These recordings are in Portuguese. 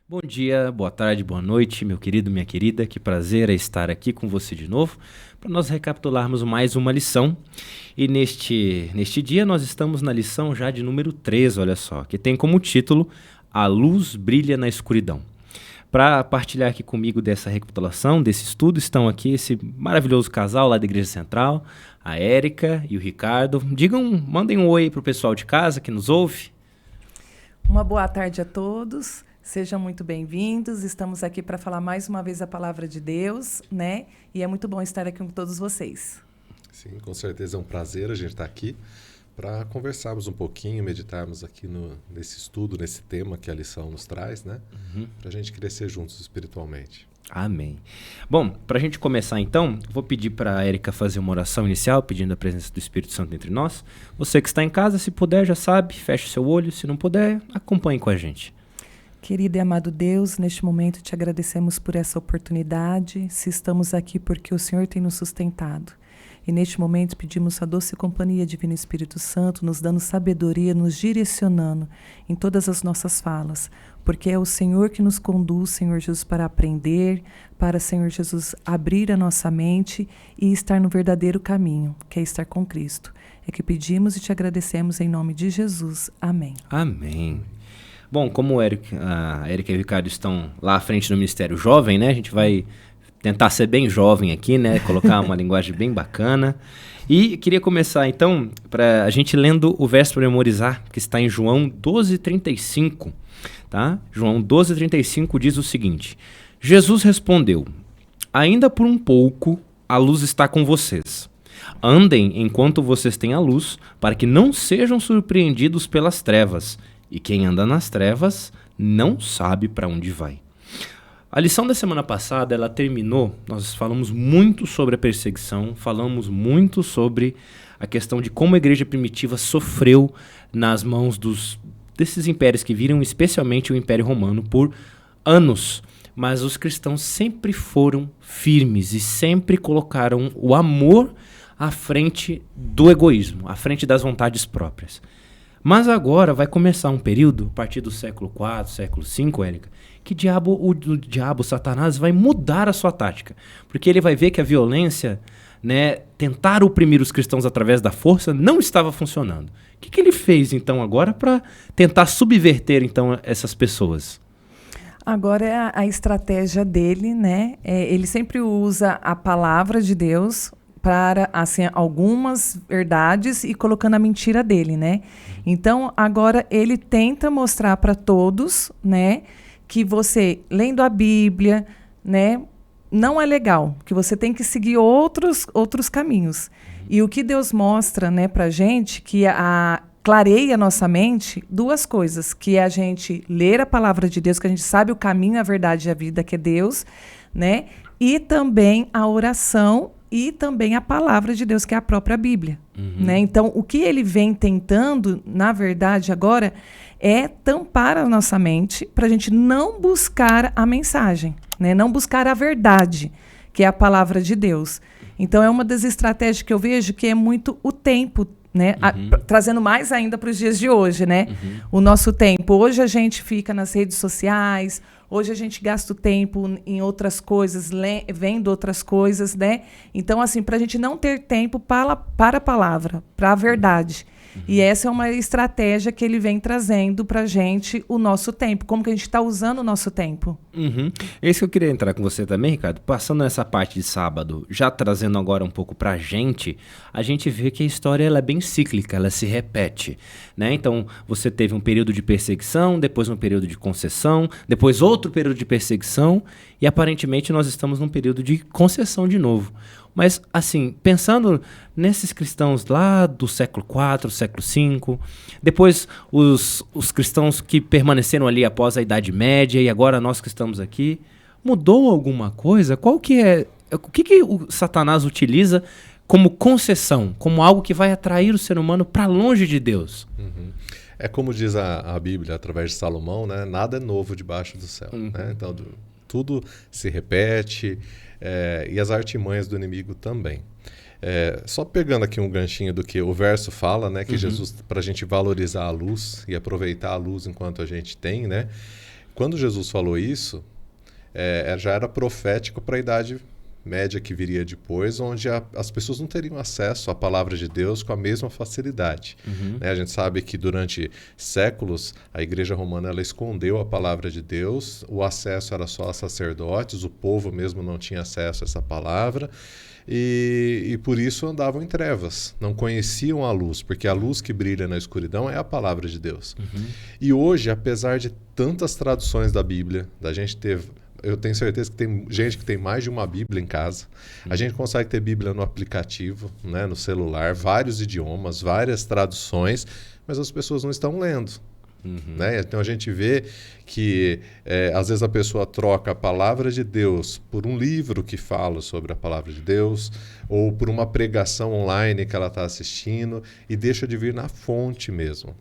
Bom dia, boa tarde, boa noite, meu querido, minha querida. Que prazer é estar aqui com você de novo para nós recapitularmos mais uma lição. E neste dia nós estamos na lição já de número 3, olha só, que tem como título A Luz Brilha na Escuridão. Para partilhar aqui comigo dessa recapitulação, desse estudo, estão aqui esse maravilhoso casal lá da Igreja Central, a Érica e o Ricardo. Mandem um oi para o pessoal de casa que nos ouve. Uma boa tarde a todos, sejam muito bem-vindos. Estamos aqui para falar mais uma vez a palavra de Deus, né? E é muito bom estar aqui com todos vocês. Sim, com certeza é um prazer a gente estar aqui para conversarmos um pouquinho, meditarmos aqui nesse estudo, nesse tema que a lição nos traz, né? Para a gente crescer juntos espiritualmente. Amém. Bom, para a gente começar então, vou pedir para a Érica fazer uma oração inicial, pedindo a presença do Espírito Santo entre nós. Você que está em casa, se puder, já sabe, feche seu olho. Se não puder, acompanhe com a gente. Querido e amado Deus, neste momento te agradecemos por essa oportunidade. Se estamos aqui porque o Senhor tem nos sustentado. E neste momento pedimos a doce companhia Divino Espírito Santo, nos dando sabedoria, nos direcionando em todas as nossas falas. Porque é o Senhor que nos conduz, Senhor Jesus, para aprender, para, Senhor Jesus, abrir a nossa mente e estar no verdadeiro caminho, que é estar com Cristo. É que pedimos e te agradecemos em nome de Jesus. Amém. Amém. Bom, como a Érica e o Ricardo estão lá à frente do Ministério Jovem, né? A gente vai tentar ser bem jovem aqui, né? Colocar uma linguagem bem bacana. E queria começar, então, para a gente lendo o verso para memorizar, que está em João 12:35, tá? João 12:35 diz o seguinte: Jesus respondeu: ainda por um pouco a luz está com vocês. Andem enquanto vocês têm a luz, para que não sejam surpreendidos pelas trevas. E quem anda nas trevas não sabe para onde vai. A lição da semana passada, ela terminou, nós falamos muito sobre a perseguição, falamos muito sobre a questão de como a igreja primitiva sofreu nas mãos desses impérios que viram, especialmente o Império Romano, por anos. Mas os cristãos sempre foram firmes e sempre colocaram o amor à frente do egoísmo, à frente das vontades próprias. Mas agora vai começar um período, a partir do século IV, século V, Érica, que o diabo, Satanás, vai mudar a sua tática. Porque ele vai ver que a violência, né, tentar oprimir os cristãos através da força, não estava funcionando. O que ele fez, então, agora para tentar subverter, então, essas pessoas? Agora é a estratégia dele, né? Ele sempre usa a palavra de Deus para, assim, algumas verdades e colocando a mentira dele, né? Então, agora ele tenta mostrar para todos, né, que você, lendo a Bíblia, né, não é legal, que você tem que seguir outros caminhos. E o que Deus mostra, né, para a gente, que clareia a nossa mente, duas coisas, que é a gente ler a palavra de Deus, que a gente sabe o caminho, a verdade e a vida, que é Deus, né, e também a oração e também a palavra de Deus, que é a própria Bíblia. Né? Então, o que ele vem tentando, na verdade, agora, é tampar a nossa mente para a gente não buscar a mensagem, né? Não buscar a verdade, que é a palavra de Deus. Então, é uma das estratégias que eu vejo que é muito o tempo, né? Trazendo mais ainda para os dias de hoje, né? O nosso tempo. Hoje a gente fica nas redes sociais, hoje a gente gasta o tempo em outras coisas, vendo outras coisas, né? Então, assim, para a gente não ter tempo para a palavra, para a verdade. E essa é uma estratégia que ele vem trazendo para a gente, o nosso tempo. Como que a gente está usando o nosso tempo. É isso que eu queria entrar com você também, Ricardo. Passando nessa parte de sábado, já trazendo agora um pouco para a gente vê que a história ela é bem cíclica, ela se repete, né? Então, você teve um período de perseguição, depois um período de concessão, depois outro período de perseguição, e aparentemente nós estamos num período de concessão de novo. Mas, assim, pensando nesses cristãos lá do século IV, século V, depois os cristãos que permaneceram ali após a Idade Média e agora nós que estamos aqui, mudou alguma coisa? O que o Satanás utiliza como concessão, como algo que vai atrair o ser humano para longe de Deus? É como diz a Bíblia, através de Salomão, né? Nada é novo debaixo do céu. Né? Então, tudo se repete, e as artimanhas do inimigo também. Só pegando aqui um ganchinho do que o verso fala, né? Que Jesus, para a gente valorizar a luz e aproveitar a luz enquanto a gente tem, né? quando Jesus falou isso, já era profético para a Idade Média que viria depois, onde as pessoas não teriam acesso à palavra de Deus com a mesma facilidade. Né? A gente sabe que durante séculos a Igreja Romana ela escondeu a palavra de Deus, o acesso era só a sacerdotes, o povo mesmo não tinha acesso a essa palavra. E por isso andavam em trevas, não conheciam a luz, porque a luz que brilha na escuridão é a palavra de Deus. E hoje, apesar de tantas traduções da Bíblia, da gente ter... Eu tenho certeza que tem gente que tem mais de uma Bíblia em casa. A gente consegue ter Bíblia no aplicativo, né, no celular, vários idiomas, várias traduções, mas as pessoas não estão lendo. Né? Então a gente vê que às vezes a pessoa troca a palavra de Deus por um livro que fala sobre a palavra de Deus, ou por uma pregação online que ela está assistindo, e deixa de vir na fonte mesmo.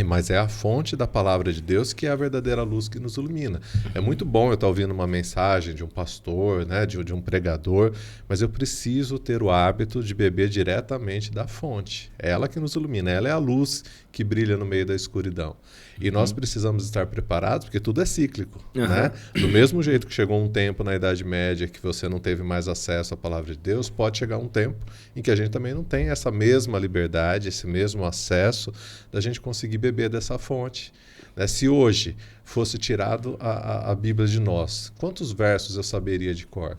Mas é a fonte da palavra de Deus que é a verdadeira luz que nos ilumina. É muito bom eu estar ouvindo uma mensagem de um pastor, né, de um pregador, mas eu preciso ter o hábito de beber diretamente da fonte. É ela que nos ilumina, ela é a luz que brilha no meio da escuridão. E nós precisamos estar preparados, porque tudo é cíclico. Né? Do mesmo jeito que chegou um tempo na Idade Média que você não teve mais acesso à palavra de Deus, pode chegar um tempo em que a gente também não tem essa mesma liberdade, esse mesmo acesso da gente conseguir beber dessa fonte. Né? Se hoje fosse tirado a Bíblia de nós, quantos versos eu saberia de cor?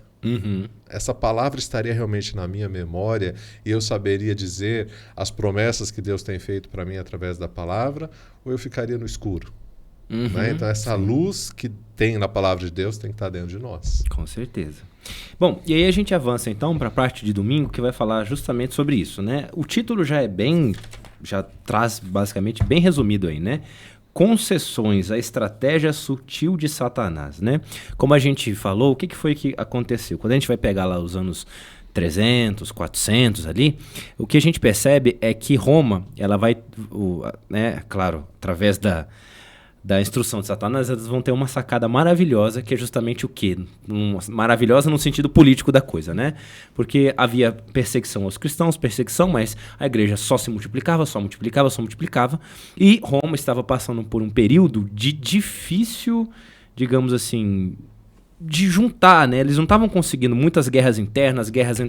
Essa palavra estaria realmente na minha memória e eu saberia dizer as promessas que Deus tem feito para mim através da palavra, ou eu ficaria no escuro? Né? Então essa luz que tem na palavra de Deus tem que estar dentro de nós. Com certeza. Bom, e aí a gente avança então para a parte de domingo, que vai falar justamente sobre isso, né? O título já traz basicamente bem resumido aí, né? Concessões, a estratégia sutil de Satanás, né? Como a gente falou, o que foi que aconteceu? Quando a gente vai pegar lá os anos 300, 400 ali, o que a gente percebe é que Roma, ela vai, né, claro, através da instrução de Satanás, elas vão ter uma sacada maravilhosa, que é justamente o quê? Maravilhosa no sentido político da coisa, né? Porque havia perseguição aos cristãos, mas a igreja só se multiplicava, só multiplicava, e Roma estava passando por um período de difícil, digamos assim, de juntar, né? Eles não estavam conseguindo muitas guerras internas, guerras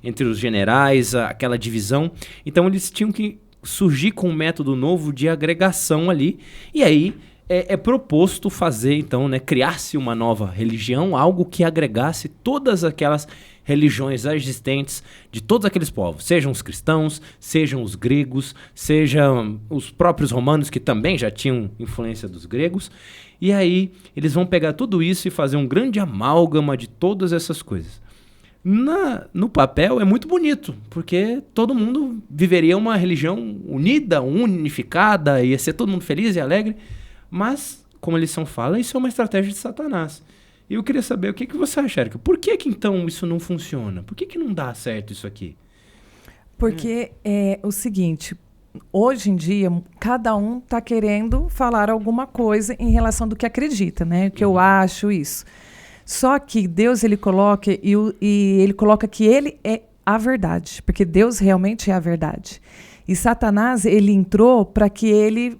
entre os generais, aquela divisão, então eles tinham que surgir com um método novo de agregação ali, e aí é proposto fazer, então, né, criar-se uma nova religião, algo que agregasse todas aquelas religiões existentes de todos aqueles povos, sejam os cristãos, sejam os gregos, sejam os próprios romanos, que também já tinham influência dos gregos, e aí eles vão pegar tudo isso e fazer um grande amálgama de todas essas coisas. No papel é muito bonito, porque todo mundo viveria uma religião unida, unificada, ia ser todo mundo feliz e alegre, mas, como a lição fala, isso é uma estratégia de Satanás. E eu queria saber o que você acha, Érica. Por que então isso não funciona? Por que não dá certo isso aqui? Porque é o seguinte, hoje em dia, cada um está querendo falar alguma coisa em relação do que acredita, né? O que eu acho, isso. Só que Deus, ele coloca, e ele coloca que ele é a verdade, porque Deus realmente é a verdade. E Satanás, ele entrou para que ele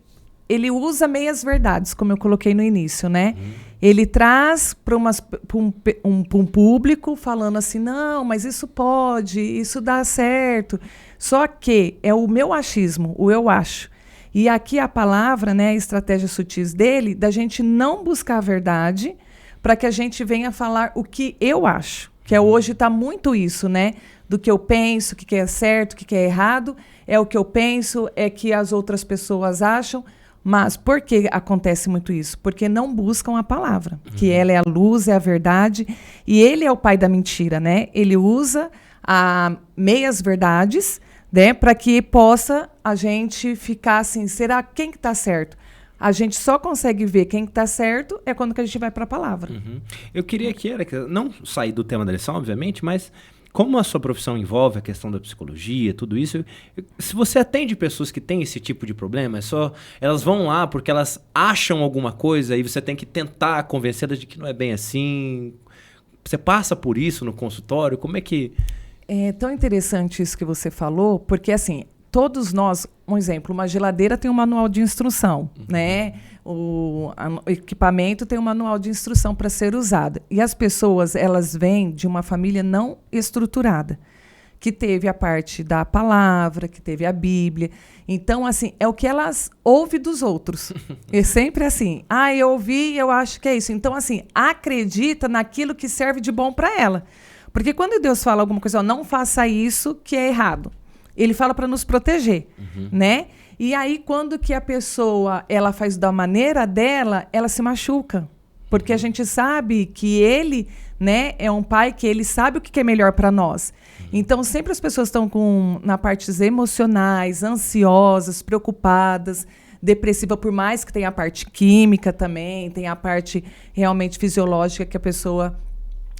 usa meias verdades, como eu coloquei no início, né? Ele traz para um público falando assim, não, mas isso pode, isso dá certo. Só que é o meu achismo, o eu acho. E aqui a palavra, né, a estratégia sutis dele, da gente não buscar a verdade, para que a gente venha falar o que eu acho, que hoje está muito isso, né? Do que eu penso, o que é certo, o que é errado, é o que eu penso, é que as outras pessoas acham. Mas por que acontece muito isso? Porque não buscam a palavra, que ela é a luz, é a verdade, e ele é o pai da mentira, né? Ele usa meias verdades, né? Para que possa a gente ficar assim, será quem que está certo? A gente só consegue ver quem está certo é quando que a gente vai para a palavra. Eu queria que, Érica, não sair do tema da lição, obviamente, mas como a sua profissão envolve a questão da psicologia, tudo isso, se você atende pessoas que têm esse tipo de problema, elas vão lá porque elas acham alguma coisa e você tem que tentar convencê-las de que não é bem assim. Você passa por isso no consultório? Como é que... É tão interessante isso que você falou, porque assim, todos nós, um exemplo, uma geladeira tem um manual de instrução, né? O equipamento tem um manual de instrução para ser usado. E as pessoas, elas vêm de uma família não estruturada, que teve a parte da palavra, que teve a Bíblia. Então, assim, é o que elas ouvem dos outros. É sempre assim. Eu ouvi, eu acho que é isso. Então, assim, acredita naquilo que serve de bom para ela. Porque quando Deus fala alguma coisa, não faça isso que é errado. Ele fala para nos proteger, né? E aí, quando que a pessoa ela faz da maneira dela, ela se machuca. Porque a gente sabe que ele, né, é um pai que ele sabe o que é melhor para nós. Então, sempre as pessoas estão na partes emocionais, ansiosas, preocupadas, depressiva, por mais que tenha a parte química também, tem a parte realmente fisiológica que a pessoa,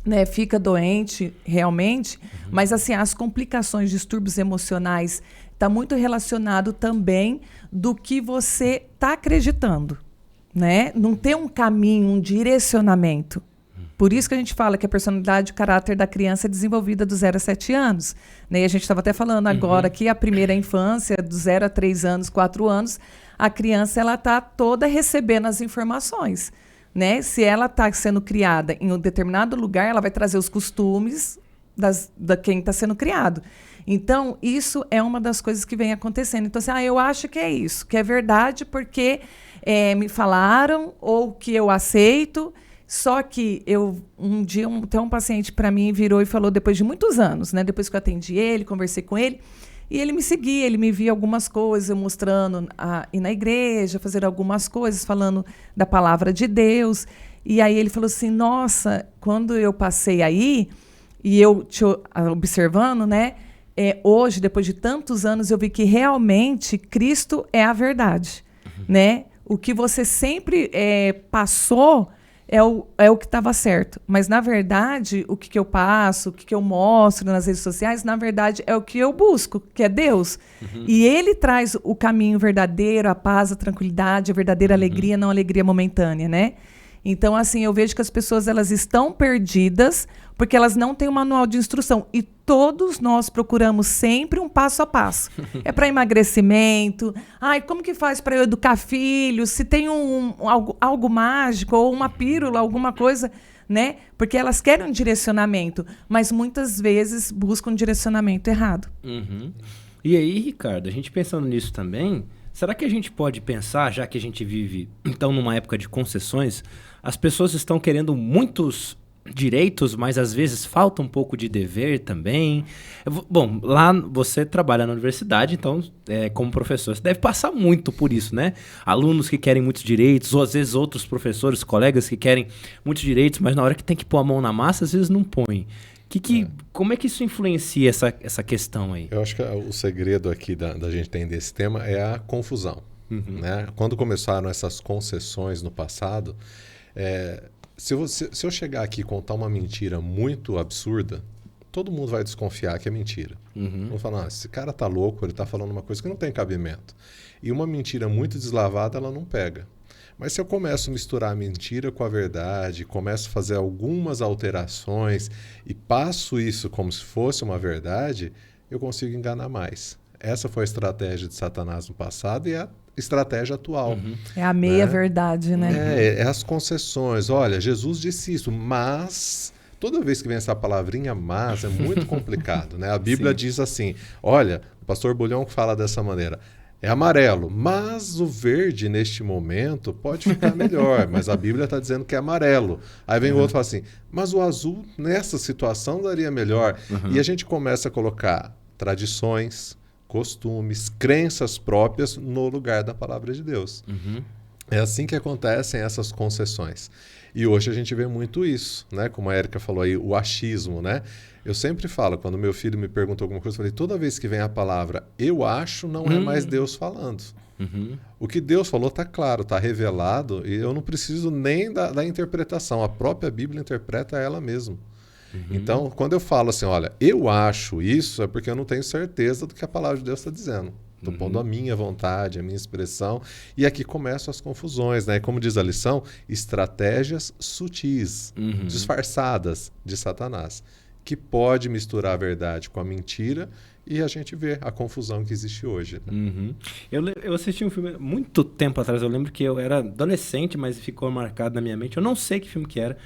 né, fica doente realmente, mas assim, as complicações, distúrbios emocionais, está muito relacionado também do que você está acreditando, né? Não tem um caminho, um direcionamento. Por isso que a gente fala que a personalidade e o caráter da criança é desenvolvida do 0 a 7 anos. Né? E a gente estava até falando agora que a primeira infância, do 0 a 3 anos, 4 anos, a criança está toda recebendo as informações. Né? Se ela está sendo criada em um determinado lugar, ela vai trazer os costumes da quem está sendo criado. Então, isso é uma das coisas que vem acontecendo. Então, assim, eu acho que é isso, que é verdade porque me falaram ou que eu aceito. Só que um dia tem um paciente para mim virou e falou, depois de muitos anos, né? Depois que eu atendi ele, conversei com ele, e ele me seguia, ele me via algumas coisas, eu mostrando ir na igreja, fazer algumas coisas, falando da palavra de Deus. E aí ele falou assim, nossa, quando eu passei aí, e eu te observando, né? Hoje, depois de tantos anos, eu vi que realmente Cristo é a verdade. Né? O que você sempre passou é o que estava certo. Mas, na verdade, o que eu passo, o que eu mostro nas redes sociais, na verdade, é o que eu busco, que é Deus. E Ele traz o caminho verdadeiro, a paz, a tranquilidade, a verdadeira alegria, não a alegria momentânea, né? Então, assim, eu vejo que as pessoas elas estão perdidas porque elas não têm um manual de instrução. E todos nós procuramos sempre um passo a passo. É para emagrecimento. Como que faz para eu educar filhos? Se tem algo mágico ou uma pílula, alguma coisa, né? Porque elas querem um direcionamento, mas muitas vezes buscam um direcionamento errado. E aí, Ricardo, a gente pensando nisso também, será que a gente pode pensar, já que a gente vive, então, numa época de concessões, as pessoas estão querendo muitos direitos, mas às vezes falta um pouco de dever também. Bom, lá você trabalha na universidade, então, como professor, você deve passar muito por isso, né? Alunos que querem muitos direitos, ou às vezes outros professores, colegas que querem muitos direitos, mas na hora que tem que pôr a mão na massa, às vezes não põe. Como é que isso influencia essa questão aí? Eu acho que o segredo aqui da gente entender esse tema é a confusão. Né? Quando começaram essas concessões no passado, se eu chegar aqui e contar uma mentira muito absurda, todo mundo vai desconfiar que é mentira. Vão falar, esse cara tá louco, ele tá falando uma coisa que não tem cabimento. E uma mentira muito deslavada, ela não pega. Mas se eu começo a misturar a mentira com a verdade, começo a fazer algumas alterações e passo isso como se fosse uma verdade, eu consigo enganar mais. Essa foi a estratégia de Satanás no passado e é a estratégia atual. É a meia-verdade, né? É as concessões. Olha, Jesus disse isso, mas... Toda vez que vem essa palavrinha mas, é muito complicado, né? A Bíblia diz assim, olha, o pastor Bulhão fala dessa maneira, é amarelo, mas o verde neste momento pode ficar melhor, mas a Bíblia está dizendo que é amarelo. Aí vem o outro e fala assim, mas o azul nessa situação daria melhor. E a gente começa a colocar tradições, costumes, crenças próprias no lugar da palavra de Deus. É assim que acontecem essas concessões. E hoje a gente vê muito isso, né? Como a Érica falou aí, o achismo, né? Eu sempre falo, quando meu filho me pergunta alguma coisa, eu falei, toda vez que vem a palavra eu acho, não é mais Deus falando. O que Deus falou está claro, está revelado, e eu não preciso nem da interpretação. A própria Bíblia interpreta ela mesma. Então, quando eu falo assim, olha, eu acho isso, é porque eu não tenho certeza do que a palavra de Deus está dizendo. Estou pondo a minha vontade, a minha expressão. E aqui começam as confusões, né? Como diz a lição, estratégias sutis, disfarçadas de Satanás, que pode misturar a verdade com a mentira e a gente vê a confusão que existe hoje. Né? Uhum. Eu assisti um filme muito tempo atrás, eu lembro que eu era adolescente, mas ficou marcado na minha mente. Eu não sei que filme que era,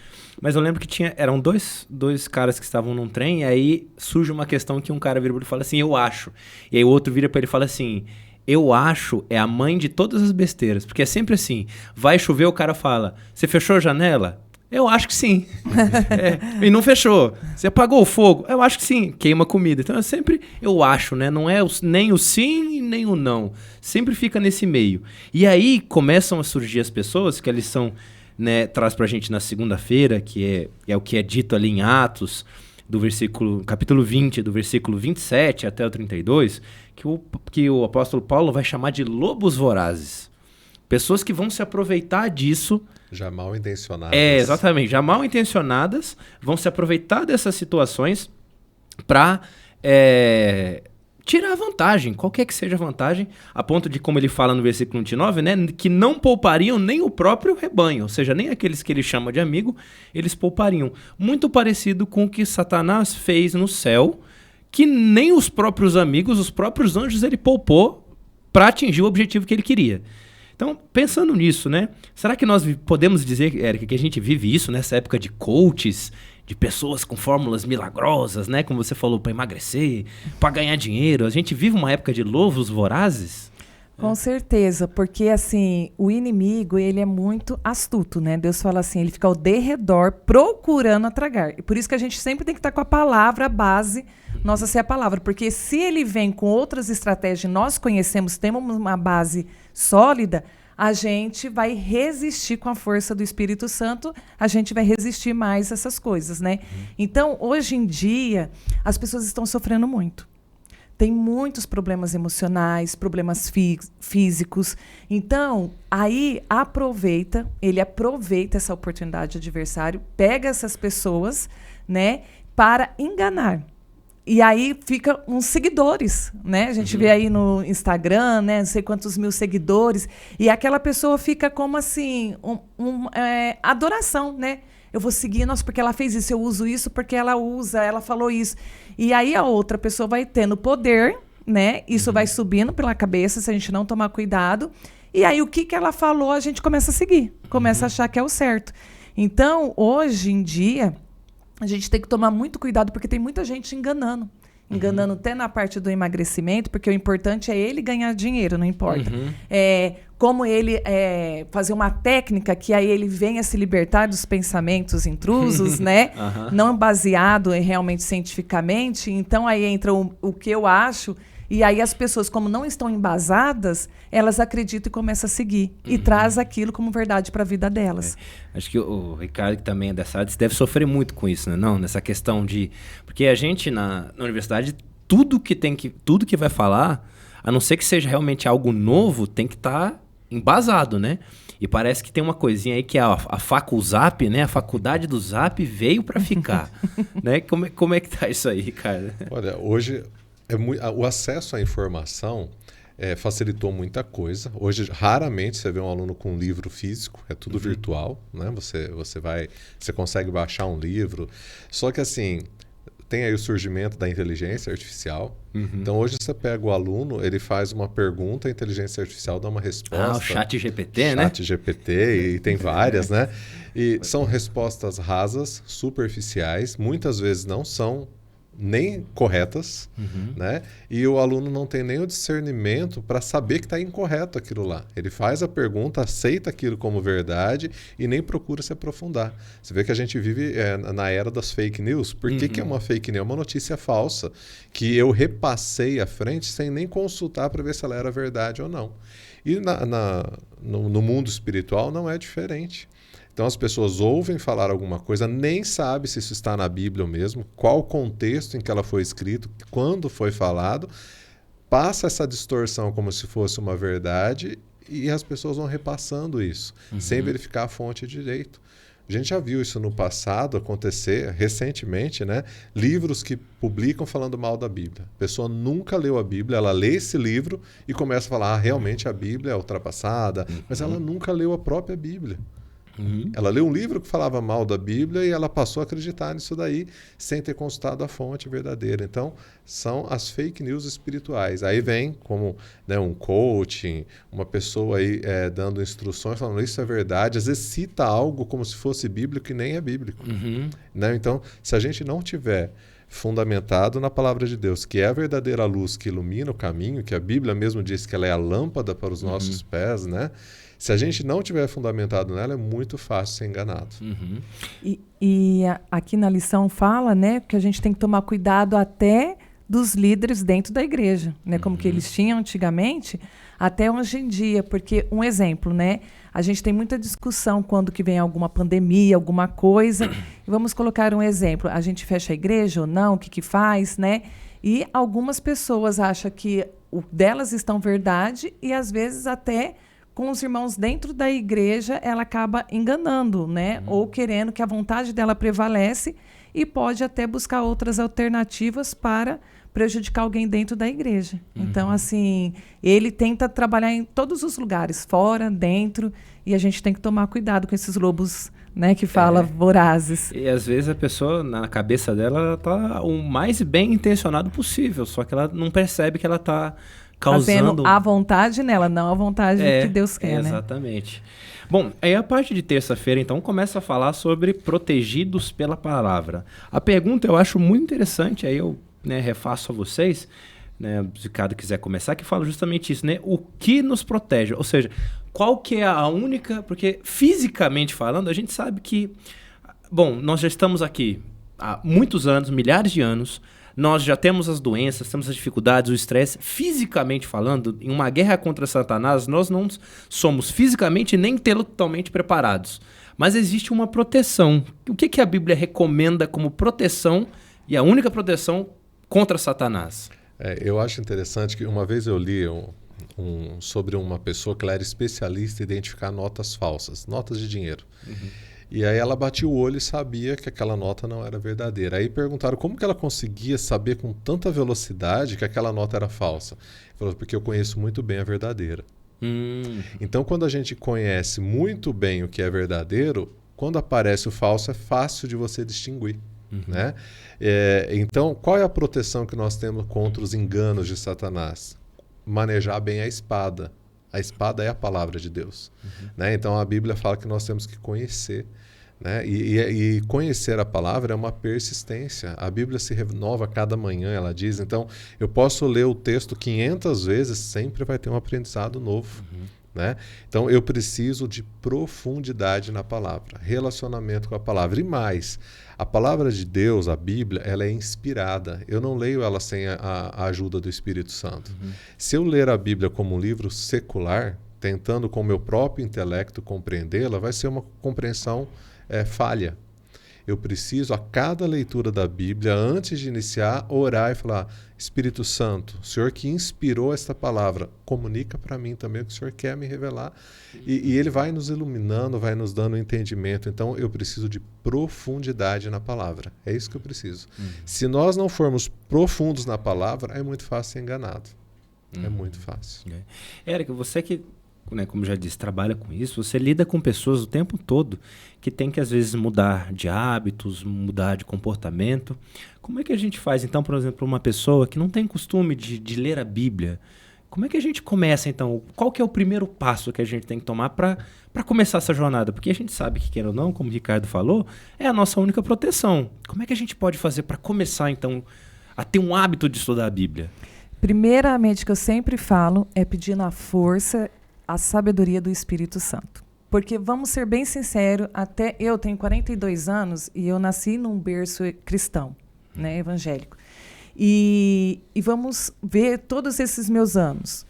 mas eu lembro que eram dois caras que estavam num trem, e aí surge uma questão que um cara vira pra ele e fala assim, eu acho. E aí o outro vira pra ele e fala assim, eu acho é a mãe de todas as besteiras. Porque é sempre assim, vai chover, o cara fala, você fechou a janela? Eu acho que sim. E não fechou. Você apagou o fogo? Eu acho que sim. Queima comida. Então é sempre eu acho, né? Não é nem o sim nem o não. Sempre fica nesse meio. E aí começam a surgir as pessoas, que a lição, né, traz pra gente na segunda-feira, que é o que é dito ali em Atos, capítulo 20, do versículo 27 até o 32, que o apóstolo Paulo vai chamar de lobos vorazes. Pessoas que vão se aproveitar disso. Já mal intencionadas. Exatamente. Já mal intencionadas vão se aproveitar dessas situações para tirar vantagem, qualquer que seja a vantagem, a ponto de, como ele fala no versículo 29, né, que não poupariam nem o próprio rebanho, ou seja, nem aqueles que ele chama de amigo, eles poupariam. Muito parecido com o que Satanás fez no céu, que nem os próprios amigos, os próprios anjos, ele poupou para atingir o objetivo que ele queria. Então, pensando nisso, né? Será que nós podemos dizer, Érica, que a gente vive isso nessa época de coaches, de pessoas com fórmulas milagrosas, né? Como você falou, para emagrecer, para ganhar dinheiro. A gente vive uma época de lobos vorazes? Com certeza, porque assim, o inimigo, ele é muito astuto, né? Deus fala assim, ele fica ao derredor procurando atragar. E por isso que a gente sempre tem que estar com a palavra, a base, nossa ser a palavra. Porque se ele vem com outras estratégias, nós conhecemos, temos uma base sólida, a gente vai resistir com a força do Espírito Santo, a gente vai resistir mais a essas coisas, né? Então, hoje em dia, as pessoas estão sofrendo muito. Tem muitos problemas emocionais, problemas físicos. Então, aí ele aproveita essa oportunidade, adversário, pega essas pessoas, né, para enganar. E aí fica uns seguidores, né? A gente vê aí no Instagram, né? Não sei quantos mil seguidores. E aquela pessoa fica como assim, adoração, né? Eu vou seguir, nossa, porque ela fez isso, eu uso isso porque ela falou isso. E aí a outra pessoa vai tendo poder, né? Isso vai subindo pela cabeça se a gente não tomar cuidado. E aí o que ela falou, a gente começa a seguir, começa a achar que é o certo. Então, hoje em dia, a gente tem que tomar muito cuidado porque tem muita gente enganando até na parte do emagrecimento, porque o importante é ele ganhar dinheiro, não importa. Como ele fazer uma técnica que aí ele venha se libertar dos pensamentos intrusos, né? Não baseado realmente cientificamente. Então aí entra o que eu acho, e aí as pessoas, como não estão embasadas, elas acreditam e começam a seguir. E traz aquilo como verdade para a vida delas. Acho que o Ricardo, que também é dessa área, deve sofrer muito com isso, né? Não, nessa questão de... Porque a gente, na universidade, tudo que vai falar, a não ser que seja realmente algo novo, tem que estar embasado, né? E parece que tem uma coisinha aí que é a Facuzap, né? A faculdade do Zap veio para ficar. Né? Como é que tá isso aí, Ricardo? Olha, hoje... o acesso à informação facilitou muita coisa. Hoje, raramente você vê um aluno com um livro físico, é tudo virtual, né? Você consegue baixar um livro. Só que assim, tem aí o surgimento da inteligência artificial. Então, hoje você pega o aluno, ele faz uma pergunta, a inteligência artificial dá uma resposta. O ChatGPT, né? ChatGPT, e tem várias, né? E são respostas rasas, superficiais, muitas vezes não são nem corretas, né? E o aluno não tem nem o discernimento para saber que está incorreto aquilo lá. Ele faz a pergunta, aceita aquilo como verdade e nem procura se aprofundar. Você vê que a gente vive na era das fake news. Por que é uma fake news? É uma notícia falsa que eu repassei à frente sem nem consultar para ver se ela era verdade ou não. E no mundo espiritual não é diferente. Então as pessoas ouvem falar alguma coisa, nem sabem se isso está na Bíblia mesmo, qual o contexto em que ela foi escrita, quando foi falado, passa essa distorção como se fosse uma verdade e as pessoas vão repassando isso, sem verificar a fonte direito. A gente já viu isso no passado acontecer recentemente, né? Livros que publicam falando mal da Bíblia. A pessoa nunca leu a Bíblia, ela lê esse livro e começa a falar, realmente a Bíblia é ultrapassada, mas ela nunca leu a própria Bíblia. Ela leu um livro que falava mal da Bíblia e ela passou a acreditar nisso daí sem ter consultado a fonte verdadeira. Então, são as fake news espirituais. Aí vem como, né, um coaching, uma pessoa aí dando instruções, falando isso é verdade. Às vezes cita algo como se fosse bíblico e nem é bíblico. Né? Então, se a gente não tiver fundamentado na palavra de Deus, que é a verdadeira luz que ilumina o caminho, que a Bíblia mesmo diz que ela é a lâmpada para os nossos pés, né? Se a gente não tiver fundamentado nela, é muito fácil ser enganado. E aqui na lição fala, né, que a gente tem que tomar cuidado até dos líderes dentro da igreja, né, como que eles tinham antigamente, até hoje em dia, porque um exemplo, né, a gente tem muita discussão quando que vem alguma pandemia, alguma coisa, vamos colocar um exemplo, a gente fecha a igreja ou não, o que faz, né, e algumas pessoas acham que o delas estão verdade e às vezes até com os irmãos dentro da igreja, ela acaba enganando, né? Ou querendo que a vontade dela prevalece e pode até buscar outras alternativas para prejudicar alguém dentro da igreja. Então, assim, ele tenta trabalhar em todos os lugares, fora, dentro, e a gente tem que tomar cuidado com esses lobos, né, que fala vorazes. E às vezes a pessoa, na cabeça dela, ela tá o mais bem intencionado possível, só que ela não percebe que ela tá causando... Fazendo a vontade nela, não a vontade que Deus quer, né? Exatamente. Bom, aí a parte de terça-feira, então, começa a falar sobre protegidos pela palavra. A pergunta eu acho muito interessante, aí eu refaço a vocês, né, se cada quiser começar, que fala justamente isso, né? O que nos protege? Ou seja, qual que é a única... Porque fisicamente falando, a gente sabe que... Bom, nós já estamos aqui há muitos anos, milhares de anos, nós já temos as doenças, temos as dificuldades, o estresse. Fisicamente falando, em uma guerra contra Satanás, nós não somos fisicamente nem totalmente preparados. Mas existe uma proteção. O que a Bíblia recomenda como proteção e a única proteção contra Satanás? Eu acho interessante que uma vez eu li sobre uma pessoa que ela era especialista em identificar notas falsas, notas de dinheiro. E aí ela batia o olho e sabia que aquela nota não era verdadeira. Aí perguntaram como que ela conseguia saber com tanta velocidade que aquela nota era falsa. Ela falou, porque eu conheço muito bem a verdadeira. Então, quando a gente conhece muito bem o que é verdadeiro, quando aparece o falso é fácil de você distinguir. Né? Então, qual é a proteção que nós temos contra os enganos de Satanás? Manejar bem a espada. A espada é a palavra de Deus. Né? Então, a Bíblia fala que nós temos que conhecer. Né? E conhecer a palavra é uma persistência. A Bíblia se renova a cada manhã, ela diz. Então, eu posso ler o texto 500 vezes, sempre vai ter um aprendizado novo. Né? Então, eu preciso de profundidade na palavra, relacionamento com a palavra. E mais, a palavra de Deus, a Bíblia, ela é inspirada. Eu não leio ela sem a ajuda do Espírito Santo. Se eu ler a Bíblia como um livro secular, tentando com o meu próprio intelecto compreendê-la, vai ser uma compreensão falha. Eu preciso, a cada leitura da Bíblia, antes de iniciar, orar e falar, Espírito Santo, o Senhor que inspirou esta palavra, comunica para mim também o que o Senhor quer me revelar. E Ele vai nos iluminando, vai nos dando entendimento. Então, eu preciso de profundidade na palavra. É isso que eu preciso. Se nós não formos profundos na palavra, é muito fácil ser enganado. É muito fácil. Érica, você que... como já disse, trabalha com isso, você lida com pessoas o tempo todo que tem que, às vezes, mudar de hábitos, mudar de comportamento. Como é que a gente faz, então, por exemplo, uma pessoa que não tem costume de ler a Bíblia? Como é que a gente começa, então? Qual que é o primeiro passo que a gente tem que tomar para começar essa jornada? Porque a gente sabe que, queira ou não, como o Ricardo falou, é a nossa única proteção. Como é que a gente pode fazer para começar, então, a ter um hábito de estudar a Bíblia? Primeiramente, que eu sempre falo, é pedir na força a sabedoria do Espírito Santo. Porque, vamos ser bem sinceros, até eu tenho 42 anos e eu nasci num berço cristão, né, evangélico. E vamos ver todos esses meus anos.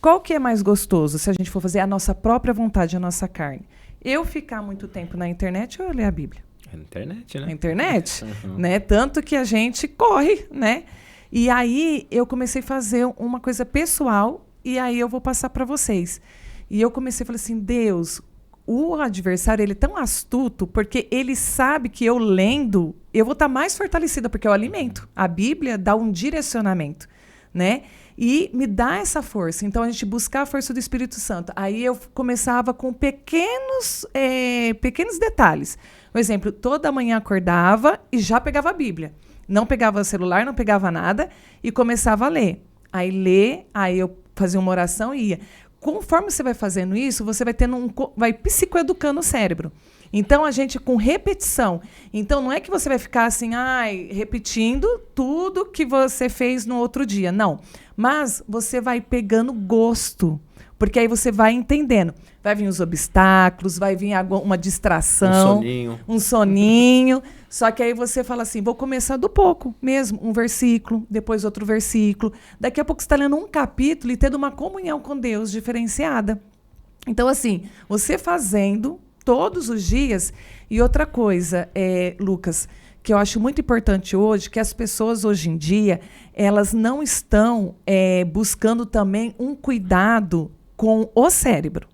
Qual que é mais gostoso se a gente for fazer a nossa própria vontade, a nossa carne? Eu ficar muito tempo na internet ou eu ler a Bíblia? É na internet, né? Na internet, né? Tanto que a gente corre, né? E aí eu comecei a fazer uma coisa pessoal e aí eu vou passar para vocês. E eu comecei a falar assim, Deus, o adversário, ele é tão astuto, porque ele sabe que eu lendo, eu vou estar mais fortalecida, porque eu alimento. A Bíblia dá um direcionamento, né? e me dá essa força. Então, a gente buscar a força do Espírito Santo. Aí eu começava com pequenos detalhes. Por exemplo, toda manhã acordava e já pegava a Bíblia. Não pegava o celular, não pegava nada e começava a ler. Aí eu fazia uma oração e ia. Conforme você vai fazendo isso, você vai psicoeducando o cérebro. Então, a gente com repetição. Então, não é que você vai ficar assim, repetindo tudo que você fez no outro dia. Não. Mas você vai pegando gosto. Porque aí você vai entendendo. Vai vir os obstáculos, vai vir uma distração. Um soninho. Só que aí você fala assim, vou começar do pouco mesmo. Um versículo, depois outro versículo. Daqui a pouco você está lendo um capítulo e tendo uma comunhão com Deus diferenciada. Então, assim, você fazendo todos os dias. E outra coisa, Lucas, que eu acho muito importante hoje, que as pessoas hoje em dia, elas não estão buscando também um cuidado com o cérebro.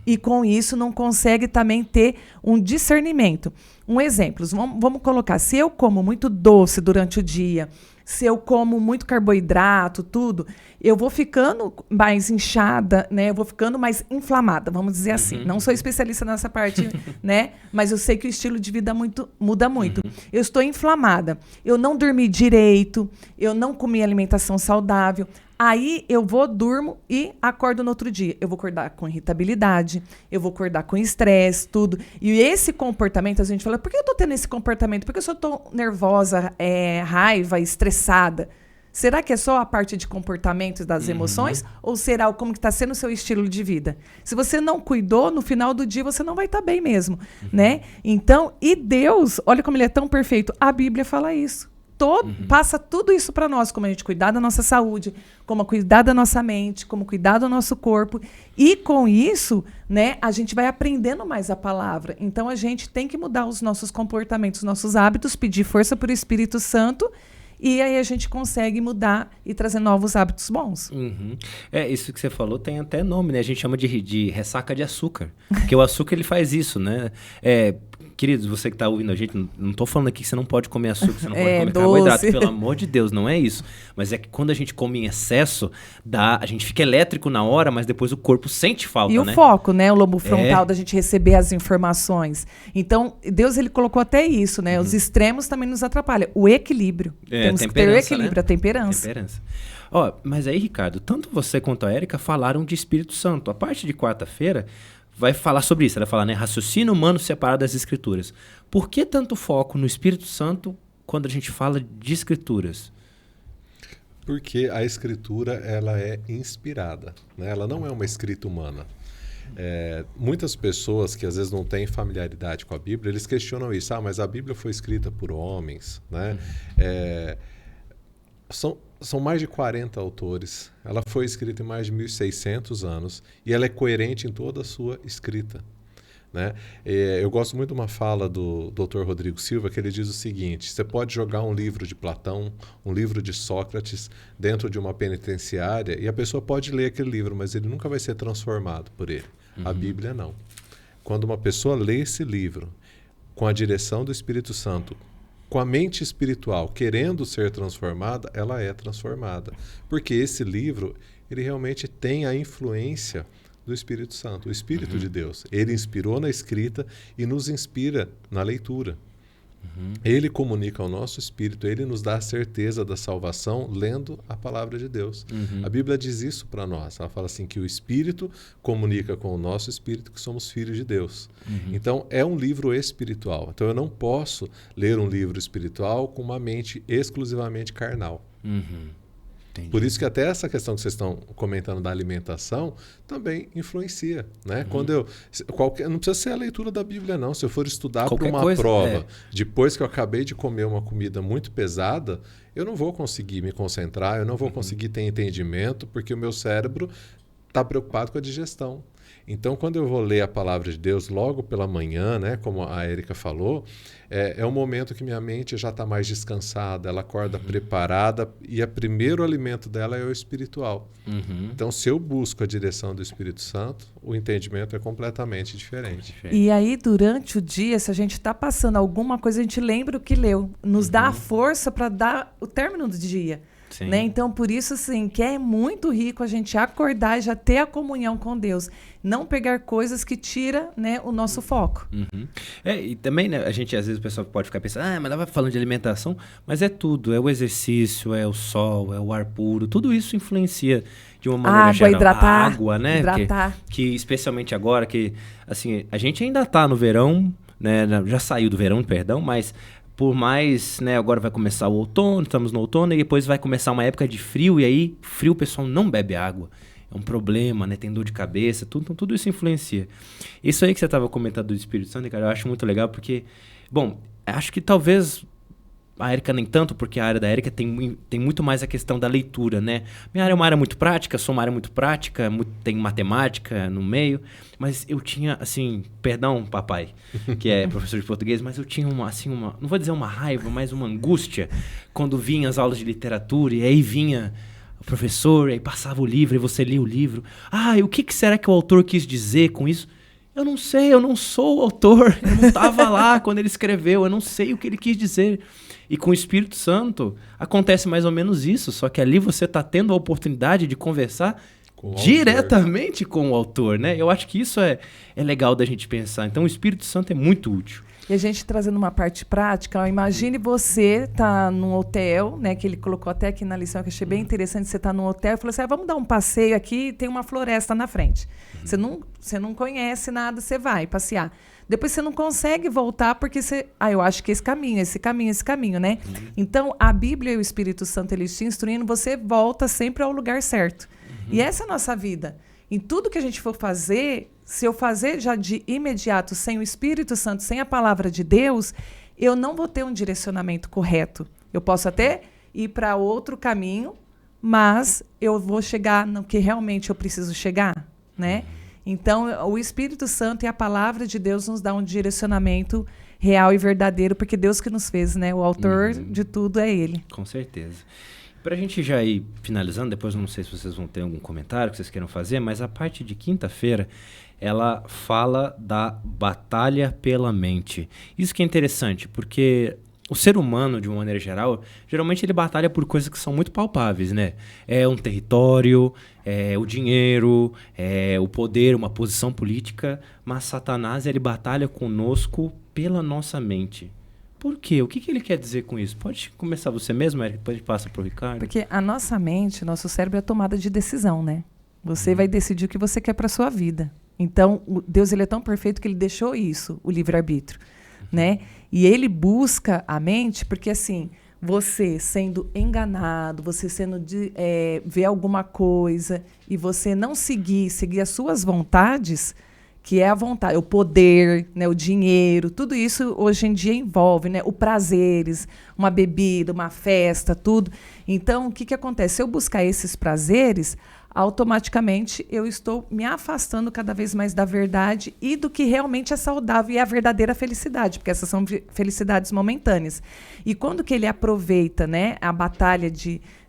E com isso não consegue também ter um discernimento. Um exemplo, vamos colocar, se eu como muito doce durante o dia, se eu como muito carboidrato, tudo, eu vou ficando mais inchada, né? Eu vou ficando mais inflamada, vamos dizer assim. Não sou especialista nessa parte, né? Mas eu sei que o estilo de vida muda muito. Eu estou inflamada, eu não dormi direito, eu não comi alimentação saudável. Aí eu durmo e acordo no outro dia. Eu vou acordar com irritabilidade, eu vou acordar com estresse, tudo. E esse comportamento, a gente fala, por que eu estou tendo esse comportamento? Porque eu só estou nervosa, raiva, estressada. Será que é só a parte de comportamento das emoções? Ou será como que está sendo o seu estilo de vida? Se você não cuidou, no final do dia você não vai estar bem mesmo, né? Então, e Deus, olha como ele é tão perfeito. A Bíblia fala isso. Passa tudo isso para nós, como a gente cuidar da nossa saúde, como cuidar da nossa mente, como cuidar do nosso corpo. E com isso, né, a gente vai aprendendo mais a palavra. Então, a gente tem que mudar os nossos comportamentos, os nossos hábitos, pedir força para o Espírito Santo, e aí a gente consegue mudar e trazer novos hábitos bons. Isso que você falou tem até nome, né? A gente chama de ressaca de açúcar. Porque o açúcar, ele faz isso, né? Queridos, você que está ouvindo a gente, não estou falando aqui que você não pode comer açúcar, você não pode comer carboidrato, pelo amor de Deus, não é isso. Mas é que quando a gente come em excesso, a gente fica elétrico na hora, mas depois o corpo sente falta, né? E o foco, né? O lobo frontal da gente receber as informações. Então, Deus, ele colocou até isso, né? Os extremos também nos atrapalham. O equilíbrio. Temos que ter o equilíbrio, né? A temperança. Mas aí, Ricardo, tanto você quanto a Érica falaram de Espírito Santo. A parte de quarta-feira vai falar sobre isso. Ela vai falar, né? Raciocínio humano separado das Escrituras. Por que tanto foco no Espírito Santo quando a gente fala de Escrituras? Porque a Escritura, ela é inspirada, né? Ela não é uma escrita humana. Muitas pessoas que às vezes não têm familiaridade com a Bíblia, eles questionam isso. Mas a Bíblia foi escrita por homens, né? São mais de 40 autores. Ela foi escrita em mais de 1.600 anos e ela é coerente em toda a sua escrita, né? Eu gosto muito de uma fala do Dr. Rodrigo Silva, que ele diz o seguinte: você pode jogar um livro de Platão, um livro de Sócrates dentro de uma penitenciária e a pessoa pode ler aquele livro, mas ele nunca vai ser transformado por ele. A Bíblia não. Quando uma pessoa lê esse livro com a direção do Espírito Santo, com a mente espiritual querendo ser transformada, ela é transformada. Porque esse livro, ele realmente tem a influência do Espírito Santo, o Espírito de Deus. Ele inspirou na escrita e nos inspira na leitura. Ele comunica ao nosso espírito, ele nos dá a certeza da salvação lendo a palavra de Deus. A Bíblia diz isso para nós. Ela fala assim que o Espírito comunica com o nosso espírito que somos filhos de Deus. Então, é um livro espiritual. Então, eu não posso ler um livro espiritual com uma mente exclusivamente carnal. Entendi. Por isso que até essa questão que vocês estão comentando da alimentação também influencia, né? Quando não precisa ser a leitura da Bíblia, não. Se eu for estudar para uma prova, depois que eu acabei de comer uma comida muito pesada, eu não vou conseguir me concentrar, eu não vou conseguir ter entendimento, porque o meu cérebro está preocupado com a digestão. Então, quando eu vou ler a palavra de Deus logo pela manhã, né, como a Érica falou, é um momento que minha mente já está mais descansada, ela acorda preparada e o primeiro alimento dela é o espiritual. Então, se eu busco a direção do Espírito Santo, o entendimento é completamente diferente. E aí, durante o dia, se a gente está passando alguma coisa, a gente lembra o que leu. Nos dá a força para dar o término do dia. Né? Então, por isso, assim, que é muito rico a gente acordar e já ter a comunhão com Deus. Não pegar coisas que tiram, né, o nosso foco. E também, né, a gente, às vezes, o pessoal pode ficar pensando, mas ela vai falando de alimentação, mas é tudo, é o exercício, é o sol, é o ar puro, tudo isso influencia de uma maneira geral. Hidratar. A água, né? Hidratar. Que especialmente agora, que, assim, a gente ainda tá no verão, né, já saiu do verão, perdão, mas... Por mais, né, agora vai começar o outono, estamos no outono, e depois vai começar uma época de frio, e aí, frio, o pessoal não bebe água. É um problema, né, tem dor de cabeça, tudo isso influencia. Isso aí que você estava comentando do Espírito Santo, cara, eu acho muito legal, porque, bom, acho que talvez a Érica nem tanto, porque a área da Érica tem muito mais a questão da leitura, né? Minha área é uma área muito prática, sou uma área muito prática, tem matemática no meio, mas eu tinha, assim, perdão, papai, que é professor de português, mas eu tinha uma, não vou dizer uma raiva, mas uma angústia, quando vinha as aulas de literatura, e aí vinha o professor, aí passava o livro, e você lia o livro. E o que será que o autor quis dizer com isso? Eu não sei, eu não sou o autor, eu não estava lá quando ele escreveu, eu não sei o que ele quis dizer. E com o Espírito Santo acontece mais ou menos isso, só que ali você está tendo a oportunidade de conversar diretamente com o autor, né? Eu acho que isso é legal da gente pensar. Então o Espírito Santo é muito útil. E a gente trazendo uma parte prática, imagine você tá num hotel, né, que ele colocou até aqui na lição, que eu achei bem interessante, você tá num hotel e falou assim, vamos dar um passeio aqui, tem uma floresta na frente. Você não conhece nada, você vai passear. Depois você não consegue voltar porque você... eu acho que esse caminho, né? Então, a Bíblia e o Espírito Santo, eles te instruindo, você volta sempre ao lugar certo. E essa é a nossa vida. Em tudo que a gente for fazer, se eu fazer já de imediato, sem o Espírito Santo, sem a palavra de Deus, eu não vou ter um direcionamento correto. Eu posso até ir para outro caminho, mas eu vou chegar no que realmente eu preciso chegar, né? Então, o Espírito Santo e a palavra de Deus nos dá um direcionamento real e verdadeiro, porque Deus que nos fez, né? O autor de tudo é Ele. Com certeza. Para a gente já ir finalizando, depois não sei se vocês vão ter algum comentário que vocês queiram fazer, mas a parte de quinta-feira, ela fala da batalha pela mente. Isso que é interessante, porque... O ser humano, de uma maneira geral, geralmente ele batalha por coisas que são muito palpáveis, né? É um território, é o dinheiro, é o poder, uma posição política, mas Satanás, ele batalha conosco pela nossa mente. Por quê? O que ele quer dizer com isso? Pode começar você mesmo, Érica, depois a gente passa para o Ricardo. Porque a nossa mente, nosso cérebro é tomada de decisão, né? Você vai decidir o que você quer para a sua vida. Então, Deus ele é tão perfeito que ele deixou isso, o livre-arbítrio. Né? E ele busca a mente porque, assim, você sendo enganado, você sendo ver alguma coisa e você não seguir as suas vontades, que é a vontade, o poder, né, o dinheiro, tudo isso hoje em dia envolve, né, o prazeres, uma bebida, uma festa, tudo. Então, o que acontece? Se eu buscar esses prazeres, automaticamente eu estou me afastando cada vez mais da verdade e do que realmente é saudável e é a verdadeira felicidade, porque essas são felicidades momentâneas. E quando que ele aproveita, né, a batalha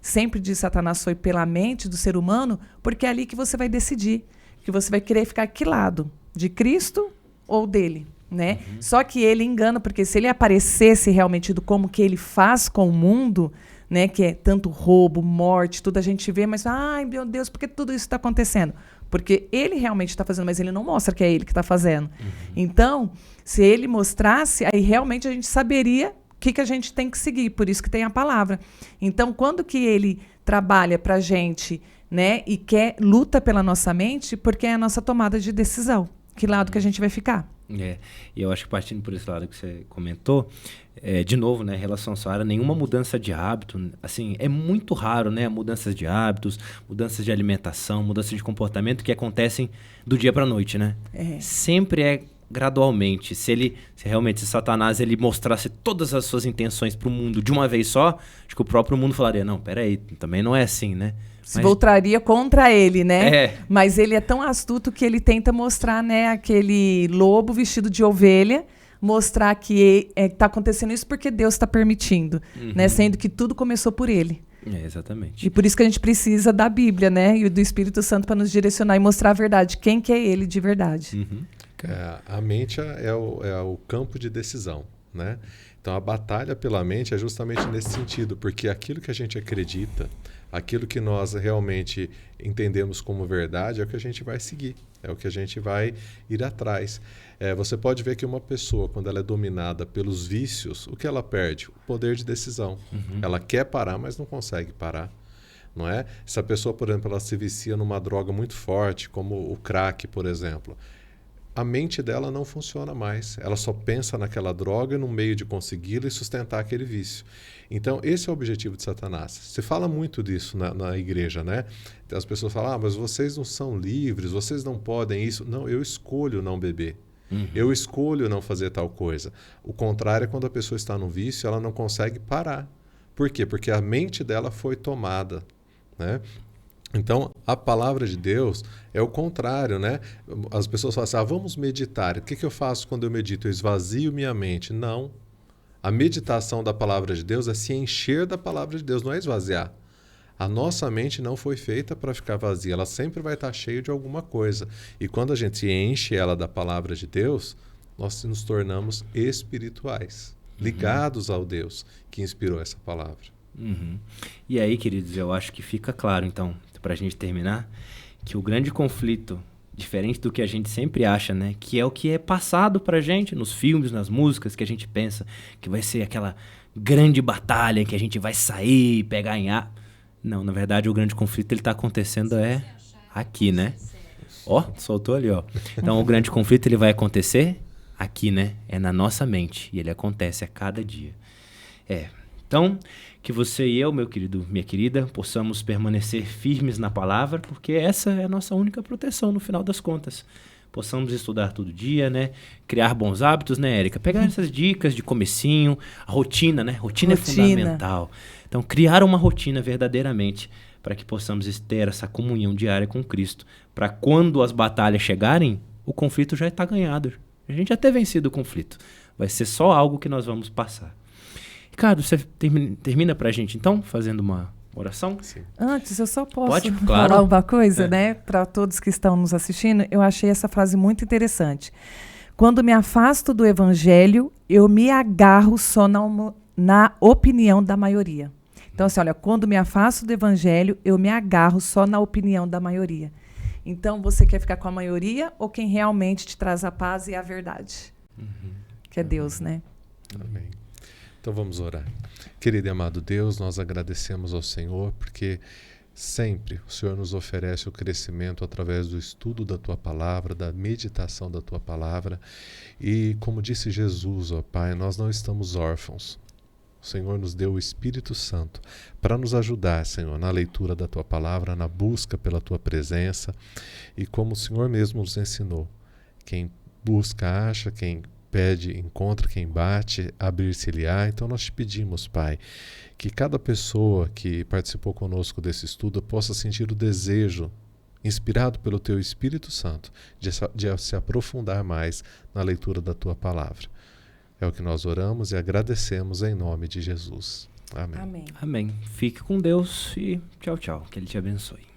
sempre de Satanás foi pela mente do ser humano, porque é ali que você vai decidir, que você vai querer ficar que lado, de Cristo ou dele, né? Só que ele engana, porque se ele aparecesse realmente do como que ele faz com o mundo, né, que é tanto roubo, morte, tudo a gente vê, mas, ai, meu Deus, por que tudo isso está acontecendo? Porque ele realmente está fazendo, mas ele não mostra que é ele que está fazendo. Então, se ele mostrasse, aí realmente a gente saberia o que a gente tem que seguir, por isso que tem a palavra. Então, quando que ele trabalha para a gente, né, e luta pela nossa mente, porque é a nossa tomada de decisão. Que lado que a gente vai ficar? E eu acho que partindo por esse lado que você comentou, de novo, né, em relação à sua área, nenhuma mudança de hábito, assim, é muito raro, né, mudanças de hábitos, mudanças de alimentação, mudanças de comportamento que acontecem do dia para a noite, né? Sempre é gradualmente. Se realmente Satanás ele mostrasse todas as suas intenções para o mundo de uma vez só, acho que o próprio mundo falaria, não, peraí, também não é assim, né? Se voltaria contra ele, né? Mas ele é tão astuto que ele tenta mostrar, né, aquele lobo vestido de ovelha, mostrar que está acontecendo isso porque Deus está permitindo, né? Sendo que tudo começou por ele. Exatamente. E por isso que a gente precisa da Bíblia, né? E do Espírito Santo para nos direcionar e mostrar a verdade, quem que é ele de verdade. A mente é o campo de decisão. né? Então, a batalha pela mente é justamente nesse sentido, porque aquilo que a gente acredita, aquilo que nós realmente entendemos como verdade é o que a gente vai seguir, é o que a gente vai ir atrás. Você pode ver que uma pessoa, quando ela é dominada pelos vícios, o que ela perde? O poder de decisão. Ela quer parar, mas não consegue parar. Não é? Se a pessoa, por exemplo, ela se vicia numa droga muito forte, como o crack, por exemplo, a mente dela não funciona mais. Ela só pensa naquela droga no meio de consegui-la e sustentar aquele vício. Então, esse é o objetivo de Satanás. Se fala muito disso na igreja, né? Então, as pessoas falam, mas vocês não são livres, vocês não podem isso. Não, eu escolho não beber. Eu escolho não fazer tal coisa. O contrário é quando a pessoa está no vício, ela não consegue parar. Por quê? Porque a mente dela foi tomada, né? Então, a palavra de Deus é o contrário, né? As pessoas falam assim, vamos meditar. O que eu faço quando eu medito? Eu esvazio minha mente. Não. A meditação da palavra de Deus é se encher da palavra de Deus, não é esvaziar. A nossa mente não foi feita para ficar vazia, ela sempre vai estar cheia de alguma coisa. E quando a gente enche ela da palavra de Deus, nós nos tornamos espirituais, ligados ao Deus que inspirou essa palavra. E aí, queridos, eu acho que fica claro, então, para a gente terminar, que o grande conflito, diferente do que a gente sempre acha, né, que é o que é passado para a gente nos filmes, nas músicas, que a gente pensa que vai ser aquela grande batalha que a gente vai sair, pegar em ar. Não, na verdade, o grande conflito ele está acontecendo aqui, né? Ó, soltou ali, ó. Então, o grande conflito ele vai acontecer aqui, né? É na nossa mente e ele acontece a cada dia. Então, que você e eu, meu querido, minha querida, possamos permanecer firmes na palavra, porque essa é a nossa única proteção no final das contas. Possamos estudar todo dia, né? Criar bons hábitos, né, Érica? Pegar essas dicas de comecinho, a rotina, né? Rotina é fundamental. Então, criar uma rotina verdadeiramente para que possamos ter essa comunhão diária com Cristo. Para quando as batalhas chegarem, o conflito já está ganhado. A gente já ter vencido o conflito. Vai ser só algo que nós vamos passar. Ricardo, você termina para a gente, então, fazendo uma oração? Sim. Antes, eu só posso Pode, claro. falar uma coisa, né? Para todos que estão nos assistindo, eu achei essa frase muito interessante. Quando me afasto do evangelho, eu me agarro só na opinião da maioria. Então, assim, olha, quando me afasto do evangelho, eu me agarro só na opinião da maioria. Então, você quer ficar com a maioria ou quem realmente te traz a paz e a verdade? Que é Deus, né? Amém. Então vamos orar. Querido e amado Deus, nós agradecemos ao Senhor porque sempre o Senhor nos oferece o crescimento através do estudo da Tua Palavra, da meditação da Tua Palavra. E como disse Jesus, ó Pai, nós não estamos órfãos. O Senhor nos deu o Espírito Santo para nos ajudar, Senhor, na leitura da Tua Palavra, na busca pela Tua presença. E como o Senhor mesmo nos ensinou, quem busca, acha, quem pede, encontra, quem bate, abrir-se-lhe-á. Então nós te pedimos, Pai, que cada pessoa que participou conosco desse estudo possa sentir o desejo, inspirado pelo Teu Espírito Santo, de se aprofundar mais na leitura da Tua Palavra. É o que nós oramos e agradecemos em nome de Jesus. Amém. Amém. Amém. Fique com Deus e tchau, tchau. Que Ele te abençoe.